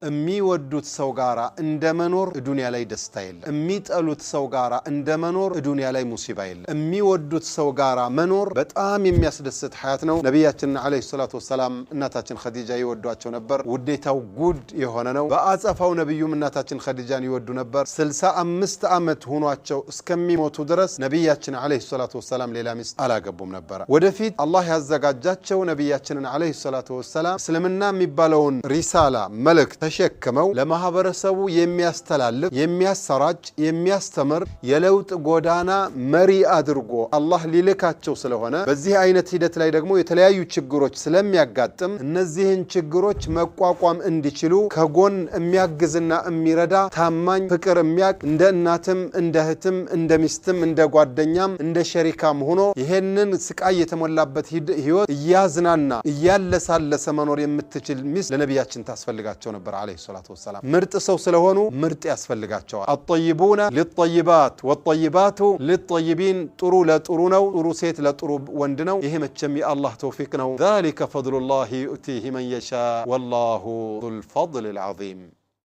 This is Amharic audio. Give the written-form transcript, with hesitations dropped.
የሚወዱት ሰው ጋራ እንደመኖር ዱንያ ላይ ደስታ የለም። የሚጠሉት ሰው ጋራ እንደመኖር ዱንያ ላይ ሙሲባ የለም። የሚወዱት ሰው ጋራ መኖር በጣም የሚያስደስት ሐያት ነው። ነብያችን አለይሂ ሰላቱ ወሰላም እናታችን ኸዲጃ ይወዷቸው ነበር። ውዴታው ጉድ የሆነ ነው። በአጸፋው ነብዩም እናታችን ኸዲጃን ይወዱ ነበር። 65 ዓመት ሆኗቸው እስከሚሞቱ ድረስ ነብያችን አለይሂ ሰላቱ ወሰላም ሌላ ሚስት አላገቡም ነበር። ወደፊት አላህ ያዘጋጃቸው ነብያችንን አለይሂ ሰላቱ ወሰላም እስልምና የሚባለውን ሪሳላ መልእክት ተሸክመው ለማህበረሰቡ የሚያስተላልፍ የሚያሰራጭ የሚያስተምር የለውጥ ጎዳና መሪ አድርጎ አላህ ሊልካቸው ስለሆነ በዚህ አይነት ሂደት ላይ ደግሞ የተለያዩ ችግሮች ስለሚያጋጥም እነዚህን ችግሮች መቋቋም እንዲችሉ ከጎን የሚያግዝና የሚረዳ ታማኝ ፍቅር የሚያቅ እንደ እናትም እንደ እህትም እንደ ሚስትም እንደ ጓደኛም እንደ ሸሪካም ሆኖ ይሄንን ስቃይ የተሞላበት ህይወት እያዝናና እያለሳለሰ መኖር የምትችል ሚስት ለነብያችን ታስፈልጋቸው ነበር عليه الصلاة والسلام مرت سو سلهونو مرت ياسفلغاچوا الطيبون للطيبات والطيبات للطيبين طرو لا طرو نو طرو سيت لا طرو وند نو ይሄ መቼም የአላህ ተውፊቅ ነው ذلك فضل الله يؤتيه من يشاء والله ذو الفضل العظيم